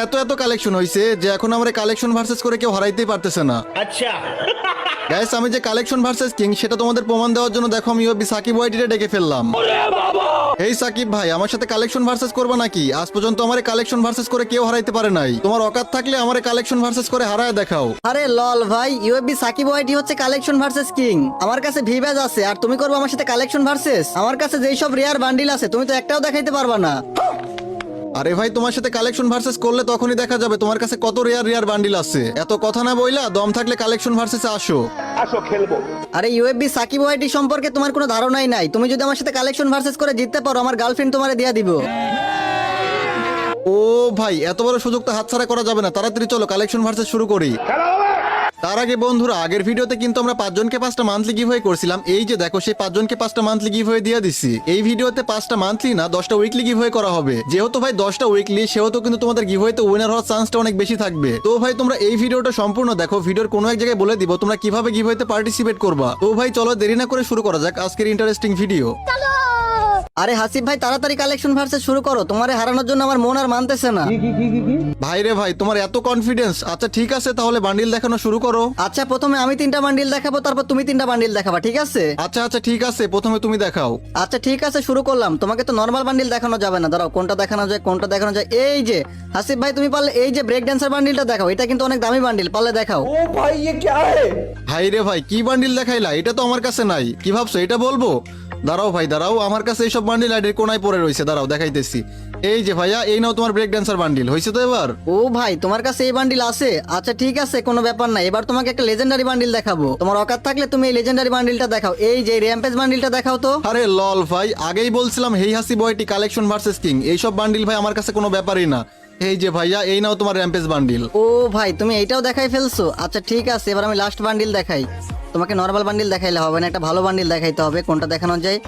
এত এত কালেকশন হয়েছে যে এখন আমার কালেকশন ভার্সেস করে কেউ হারাইতেই পারতেছে না। अच्छा গাইস আমি যে কালেকশন ভার্সেস কিং সেটা তোমাদের প্রমাণ দেওয়ার জন্য দেখো আমি ইউএফবি সাকিব ওয়াইটিতে ডেকে ফেললাম। এই সাকিব ভাই আমার সাথে কালেকশন ভার্সেস করবা নাকি? আজ পর্যন্ত আমার কালেকশন ভার্সেস করে কেউ হারাইতে পারে নাই। তোমার অকাত থাকলে আমার কালেকশন ভার্সেস করে হারায় দেখাও। আরে লল ভাই, ইউএফবি সাকিব ওয়াইটি হচ্ছে কালেকশন ভার্সেস কিং। আমার কাছে ভিভ্যাজ আছে আর তুমি করবে আমার সাথে কালেকশন ভার্সেস? আমার কাছে যেই সব রেয়ার বান্ডিল আছে তুমি তো একটাও দেখাইতে পারবা না। আরে ভাই তোমার সাথে কালেকশন ভার্সেস করলে তখনই দেখা যাবে তোমার কাছে কত রেয়ার রেয়ার বান্ডিল আছে। এত কথা না বইলা দম থাকলে কালেকশন ভার্সেসে আসো। আসো খেলবো। আরে ইউএফবি সাকিব ওয়াইটি সম্পর্কে তোমার কোনো ধারণাই নাই। তুমি যদি আমার সাথে কালেকশন ভার্সেস করে জিততে পারো আমার গার্লফ্রেন্ড তোমারে দিয়া দিব। ও ভাই এত বড় সুযোগ তো হাতছাড়া করা যাবে না, তাড়াতাড়ি চলো কালেকশন ভার্সেস শুরু করি। তার আগে বন্ধুরা আগের ভিডিওতে কিন্তু আমরা 5 জনকে 5টা মান্থলি গিভওয়ে করছিলাম। এই যে দেখো সেই 5 জনকে 5টা মান্থলি গিভওয়ে দিয়ে দিছি। এই ভিডিওতে 5টা মান্থলি না 10টা উইকলি গিভওয়ে করা হবে। যেহেতু ভাই 10টা উইকলি সেহেতু কিন্তু তোমাদের গিভওয়েতে উইনার হওয়ার চান্সটা অনেক বেশি থাকবে। তো ভাই তোমরা এই ভিডিওটা সম্পূর্ণ দেখো, ভিডিওর কোনো এক জায়গায় বলে দিব তোমরা কিভাবে গিভওয়েতে পার্টিসিপেট করবা। তো ভাই চলো দেরি না করে শুরু করা যাক আজকের ইন্টারেস্টিং ভিডিও। আরে হাসিব ভাই তাড়াতাড়ি কালেকশন ভার্সেস শুরু করো, তোমারে হারানোর জন্য আমার মন আর মানতেছে না। ভাই রে ভাই তোমার এত কনফিডেন্স? আচ্ছা ঠিক আছে তাহলে বান্ডিল দেখানো শুরু করো। আচ্ছা প্রথমে আমি 3টা বান্ডিল দেখাবো, তারপর তুমি 3টা বান্ডিল দেখাবা, ঠিক আছে? আচ্ছা আচ্ছা ঠিক আছে প্রথমে তুমি দেখাও। আচ্ছা ঠিক আছে শুরু করলাম। তোমাকে তো নরমাল বান্ডিল দেখানো যাবে না, দাঁড়াও কোনটা দেখানো যায় কোনটা দেখানো যায়। এই যে হাসিব ভাই তুমি পারলে এই যে ব্রেক ড্যান্সার বান্ডিলটা দেখাও, এটা কিন্তু অনেক দামি বান্ডিল, পারলে দেখাও। ओ भाई ये क्या है? ভাই রে ভাই কি বান্ডিল দেখাইলা? এটা তো আমার কাছে নাই। কি ভাবছো এটা বলবো? দাঁড়াও ভাই দাঁড়াও, আমার কাছে এইসব বান্ডিল আইডির কোনায় পড়ে রয়েছে, দাঁড়াও দেখাইতেছি। এই যে ভাইয়া এই নাও তোমার ব্রেক ড্যান্সার বান্ডিল। হয়েছে তো এবার? ও ভাই তোমার কাছে এই বান্ডিল আছে? আচ্ছা ঠিক আছে কোনো ব্যাপার না, এবার তোমাকে একটা লেজেন্ডারি বান্ডিল দেখাবো। তোমার অকাত থাকলে তুমি এই লেজেন্ডারি বান্ডিলটা দেখাও। এই যে র্যাম্পেজ বান্ডিলটা দেখাও তো। আরে লল ভাই আগেই বলছিলাম হেই হাসি বয়টি কালেকশন ভার্সেস কিং, এইসব বান্ডিল ভাই আমার কাছে কোনো ব্যাপারই না। এই যে ভাইয়া এই নাও তোমার র্যাম্পেজ বান্ডিল। ও ভাই তুমি এইটাও দেখাই ফেলছো? আচ্ছা ঠিক আছে এবার আমি লাস্ট বান্ডিল দেখাই। তোমাকে নরমাল বান্ডিল দেখাইলে হবে না, একটা ভালো বান্ডিল দেখাইতে হবে। কোনটা দেখানো যায়?